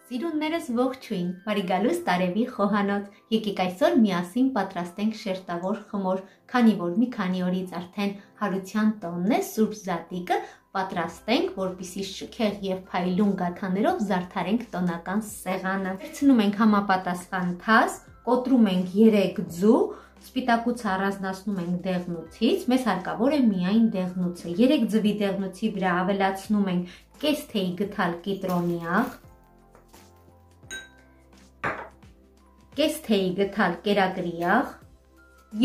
Սիրուններս ողջույն, բարի գալուստ Արևի խոհանոց, եկեք այսօր միասին պատրաստենք շերտավոր խմոր, քանի որ մի քանի օրից արդեն հարության տոնն է, Սուրբ Զատիկը, պատրաստենք, որպեսզի շքեղ եւ փայլուն գաթաներով զարդարենք տոնական սեղանը։ Վերցնում ենք համապատասխան թաս, կոտրում ենք 3 ձու, սպիտակուցը առանձնացնում ենք դեղնուցից, մեզ հարկավոր է միայն դեղնուցը։ 3 ձվի դեղնուցի վրա ավելացնում ենք կես թեյ գթալ կիտրոնի աղ, կես թեյ գթալ կերակրի աղ,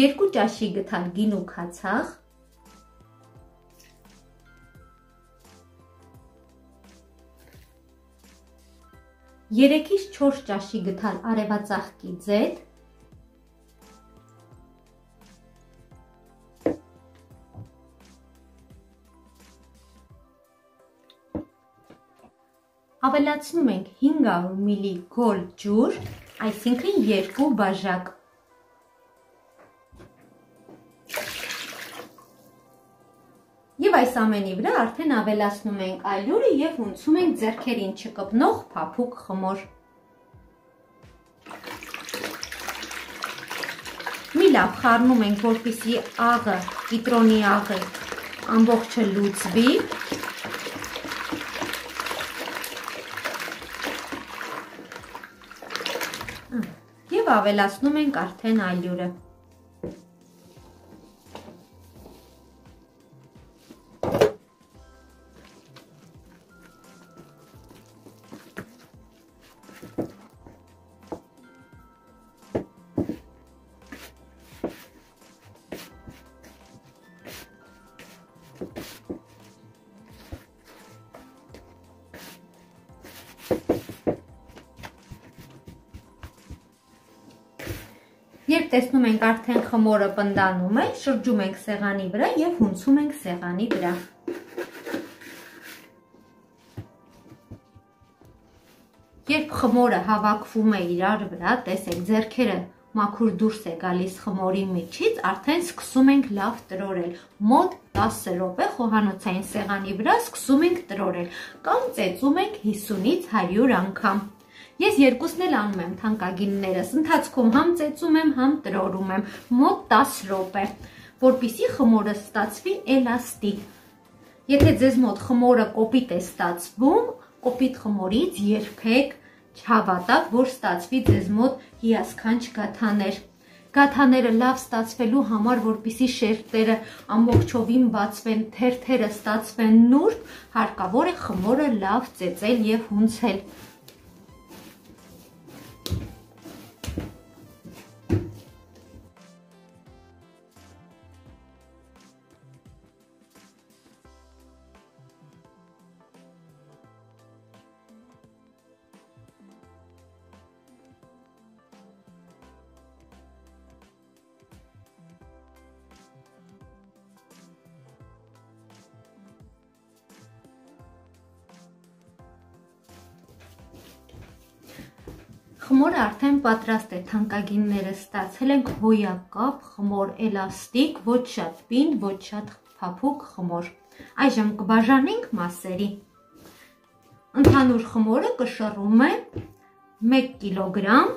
2 ճաշի գթալ գինու քացախ, 3-ից 4 ճաշի գթալ արևածաղկի ձեթ, ավելացնում ենք 500 մլ գոլ ջուր, այսինքն 2 բաժակ։ Եվ այս ամենի վրա արդեն ավելացնում ենք ալյուրը եւ ունցում ենք ձեռքերին չկպնող փափուկ խմոր։ Մի լավ խառնում ենք, որպեսզի աղը, կիտրոնի աղը ամբողջը լուծվի։ Եվ ավելացնում ենք արդեն ալյուրը։ Երբ տեսնում ենք արդեն խմորը պնդանում է, շրջում ենք սեղանի վրա եւ հունցում ենք սեղանի վրա։ Երբ խմորը հավաքվում է իրար վրա, տեսեք ձեռքերը մաքուր դուրս է գալիս խմորի միջից, արդեն սկսում ենք լավ տրորել։ Մոտ 10 րոպե խոհանոցային սեղանի վրա սկսում ենք տրորել կամ ծեծում ենք 50-ից 100 անգամ։ Ես երկուսն էլ անում եմ թանկագիններս, ընթացքում համ ծեծում եմ, համ տրորում եմ, մոտ 10 րոպե, որպեսզի խմորը ստացվի էլաստիկ։ Եթե ձեզ մոտ խմորը կոպիտ է ստացվում, կոպիտ խմորից երբեք չհավատաք, որ ստացվի ձեզ մոտ հիասքանչ գաթաներ։ Գաթաները լավ ստացվելու համար, որպեսզի շերտերը ամբողջովին բացվեն, թերթերը ստացվեն նուրբ, հարկավոր է խմորը լավ ծեծել եւ հունցել։ Խմորը արդեն պատրաստ է, թանկագինները ստացել ենք հոյակապ խմոր, էլաստիկ, ոչ շատ պինդ, ոչ շատ փափուկ խմոր։ Այժմ կբաժանենք մասերի։ Ընդհանուր խմորը կշռում է 1 կիլոգրամ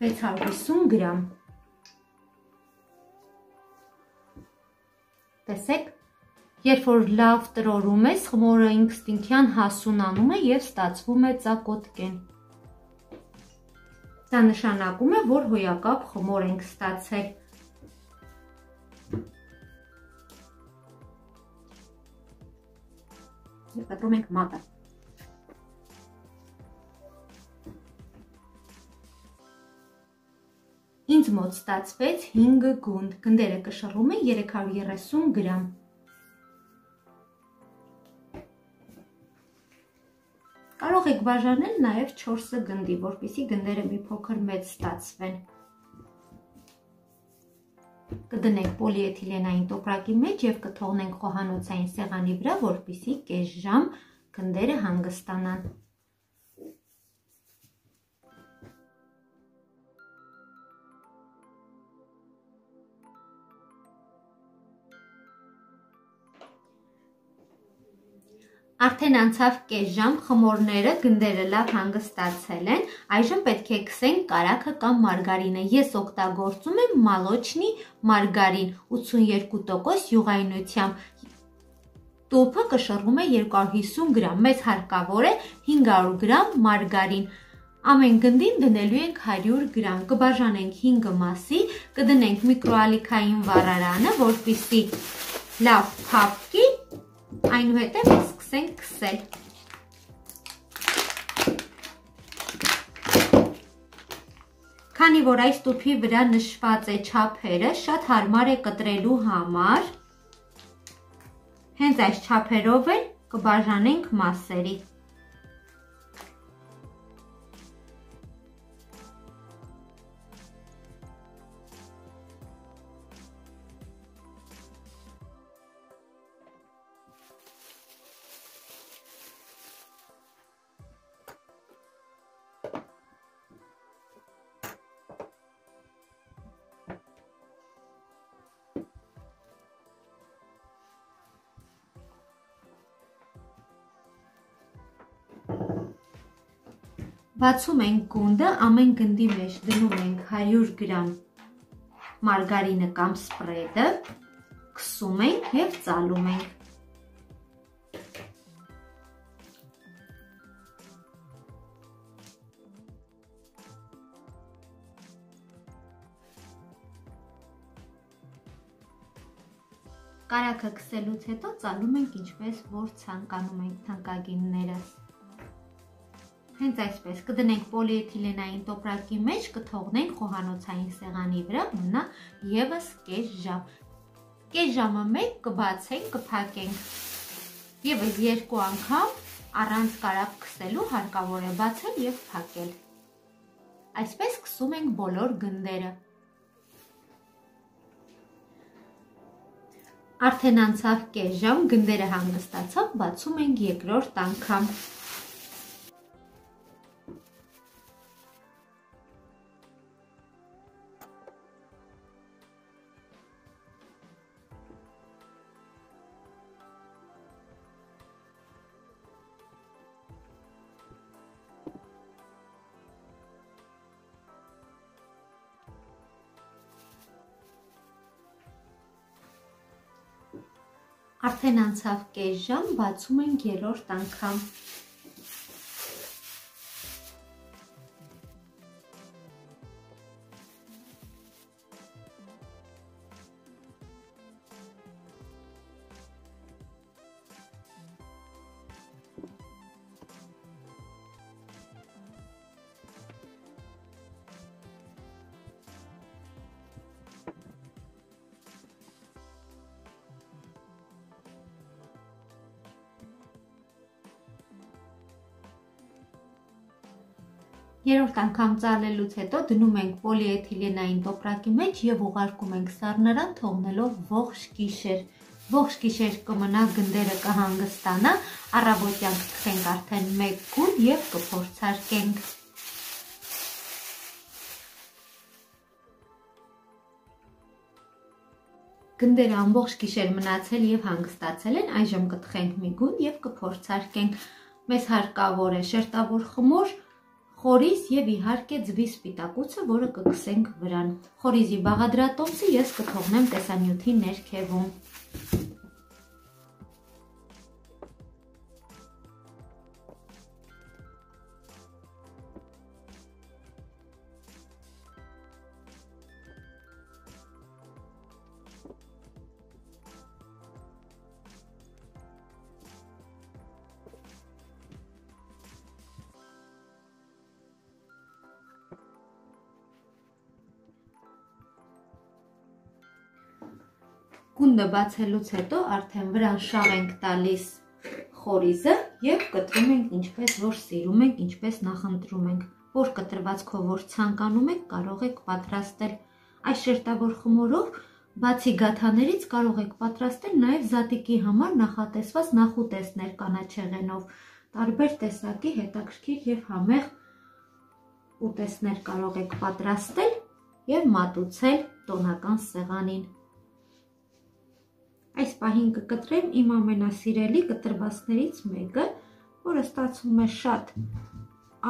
650 գրամ։ Տեսեք, երբ որ լավ տրորում ես, խմորը ինստինկտյան հասունանում է եւ ստացվում է ծակոտկեն։ Դա նշանակում է, որ հոյակապ խմոր ենք ստացել։ Եվ կտրում ենք մատը։ Ինձ մոտ ստացվեց 5 գունդ, գնդերը կշռում է 330 գրամ։ Կարող եք բաժանել նաև 4 գնդի, որպեսզի գնդերը մի փոքր մեծ ստացվեն։ Կդնենք պոլիէթիլենային տոպրակի մեջ եւ կթողնենք խոհանոցային սեղանի վրա, որպեսզի կես ժամ գնդերը հանգստանան։ Արդեն անցավ կես ժամ, խմորները, գնդերը լավ հանգստացել են, այժմ պետք է քսենք կարագը կամ մարգարինը։ Ես օգտագործում եմ մալոչնի մարգարին 82% յուղայնությամբ։ Տուփը կշռում է 250 գրամ, մեզ հարկավոր է 500 գրամ մարգարին։ Ամեն գնդին դնելու ենք 100 գրամ, կբաժանենք 5 մասի, կդնենք միկրոալիքային վառարանը, որպեսզի լավ փափկի, այնուհետև սկսենք քսել։ Քանի որ այս տուփի վրա նշված է չափերը, շատ հարմար է կտրելու համար, հենց այս չափերով էլ կբաժանենք մասերի։ Բացում ենք գունդը, ամեն գնդի մեջ դնում ենք 100 գրամ մարգարինը կամ սպրեդը, քսում ենք և ծալում ենք։ Կարագը քսելուց հետո ծալում ենք ինչպես որ ցանկանում ենք թանկագինները։ Հենց այսպես կդնենք պոլիէթիլենային տոպրակի մեջ, կթողնենք խոհանոցային սեղանի վրա մնա ևս կես ժամ։ Կես ժամը մեկ կբացենք, կփակենք։ ԵՒս 2 անգամ առանց կարագ քսելու հարկավոր է բացել և փակել։ Այսպես քսում ենք բոլոր գնդերը։ Արդեն անցավ կես ժամ, գնդերը հանգստացավ, բացում ենք երկրորդ անգամ։ Արդեն անցավ կես ժամ, բացում ենք երրորդ անգամ։ Երրորդ անգամ ծալելուց հետո դնում ենք պոլիէթիլենային տոպրակի մեջ և ուղարկում ենք սառնարան, թողնելով ողջ գիշեր։ Ողջ գիշեր կմնա, գնդերը կհանգստանա, առավոտյան կքսենք արդեն 1 գունդ և կփորձարկենք։ Գնդերը ամբողջ գիշեր մնացել և հանգստացել են, այժմ կթխենք մի գունդ և կփորձարկենք։ Մեզ հարկավոր է շերտավոր խմոր, խորիզ և իհարկե ձվի սպիտակուցը, որը կքսենք վրան։ Խորիզի բաղադրատոմսը ես կթողնեմ տեսանյութի ներքևում։ Գունդը բացելուց հետո արդեն վրան շաղ ենք տալիս խորիզը և կտրում ենք ինչպես որ սիրում ենք, ինչպես նախընտրում ենք։ Որ կտրվածքով որ ցանկանում եք, կարող եք պատրաստել։ Այս շերտավոր խմորով բացի գաթաներից կարող եք պատրաստել նաև զատիկի համար նախատեսված նախուտեսներ կանաչեղենով։ Տարբեր տեսակի հետաքրքիր և համեղ ուտեստներ կարող եք պատրաստել և մատուցել տոնական սեղանին։ Այս պահին կկտրեմ իմ ամենասիրելի կտրվածներից մեկը, որը ստացվում է շատ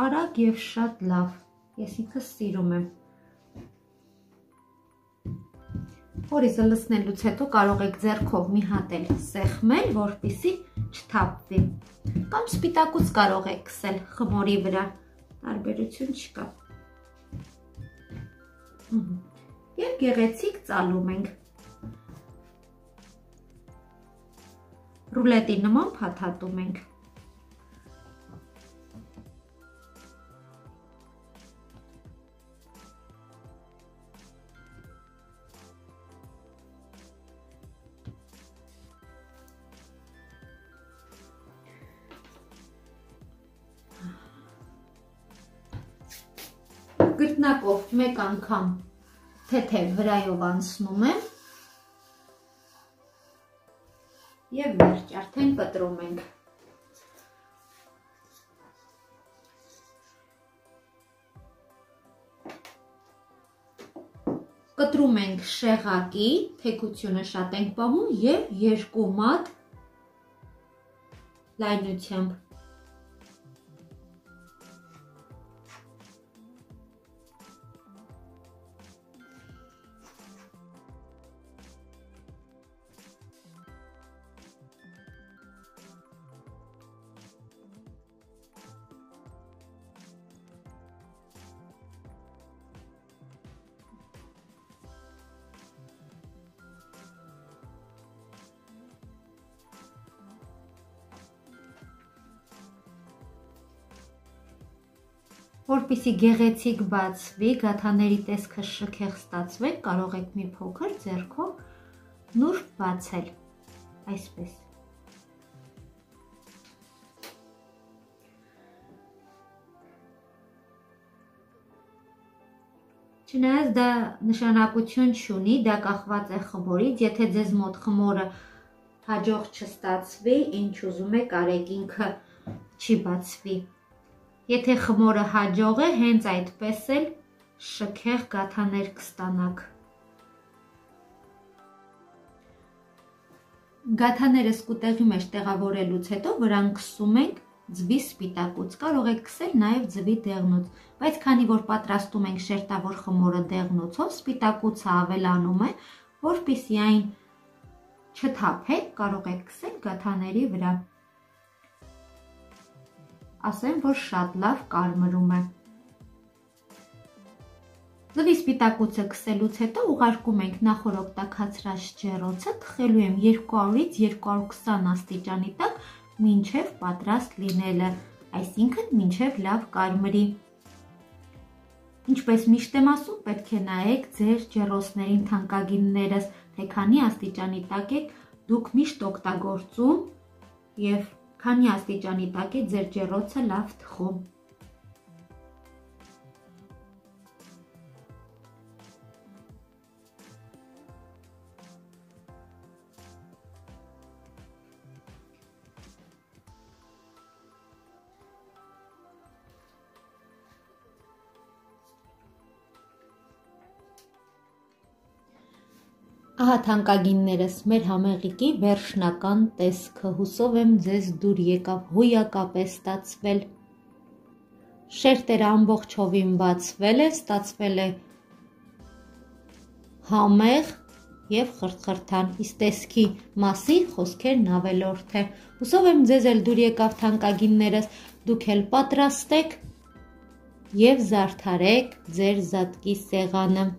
արագ և շատ լավ, ես ինքս սիրում եմ։ Հորիզը լցնելուց հետո կարող եք ձեռքով մի հատ էլ սեղմել, որպեսզի չթափվի, կամ սպիտակուց կարող եք քսել խմորի վրա, տարբերություն չկա։ Եվ գեղեցիկ ծալում ենք։ Ռուլետի նման փաթաթում ենք։ Գրտնակով մեկ անգամ թեթև վրայով անցնում եմ և վերջ, արդեն կտրում ենք։ Կտրում ենք շեղակի, թեքությունը շատ ենք պահում և երկու մատ լայնությամբ։ Որպեսզի գեղեցիկ բացվի, գաթաների տեսքը շքեղ ստացվի, կարող եք մի փոքր ձեռքով նուրբ բացել, այսպես։ Չնայած դա նշանակություն չունի, դա կախված է խմորից, եթե ձեզ մոտ խմորը հաջող չստացվի, ինչ ուզում եք արեք, ինքը չի բացվի։ Եթե խմորը հաջող է, հենց այդպես էլ շքեղ գաթաներ կստանաք։ Գաթաները սկուտեղի մեջ տեղավորելուց հետո վրան քսում ենք ձվի սպիտակուց, կարող եք քսել նաև ձվի դեղնուց, բայց քանի որ պատրաստում ենք շերտավոր խմորը դեղնուցով, սպիտակուցը ավելանում է, որպեսզի այն չթափեք, կարող եք քսել գաթաների վրա։ Ասեմ, որ շատ լավ կարմրում է։ Ձվի սպիտակուցը քսելուց հետո ուղարկում ենք նախորդ տաքացրած ջեռոցը, թխելու եմ 200-ից 220 աստիճանի տակ, մինչև պատրաստ լինելը, այսինքն մինչև լավ կարմրի։ Ինչպես միշտ եմ ասում, պետք է նայեք ձեր ջեռոցներին թանկագիններս, թե քանի աստիճանի տակ եք դուք միշտ օգտագործում և քանի աստիճանի տակ է ձեր ջեռոցը լավ թխում։ Ահա թանկագիններս, մեր համեղիկի վերջնական տեսքը, հուսով եմ ձեզ դուր եկավ, հոյակապ է ստացվել։ Շերտերը ամբողջովին բացվել են, ստացվել է համեղ և խրթխրթան, իսկ տեսքի մասի խոսքերն ավելորդ է։ Հուսով եմ ձեզ էլ դուր եկավ թանկագիններս, դուք էլ պատրաստեք և զարդարեք ձեր զատկի սեղանը։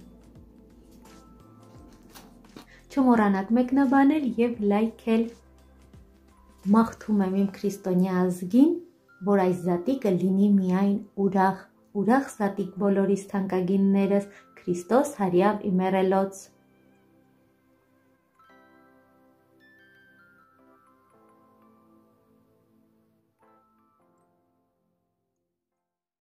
Չմոռանաք մեկնաբանել և լայքել։ Մաղթում եմ իմ քրիստոնյա ազգին, որ այս զատիկը լինի միայն ուրախ, ուրախ զատիկ բոլորիս թանկագիններս, Քրիստոս հարյավ իմերելոց։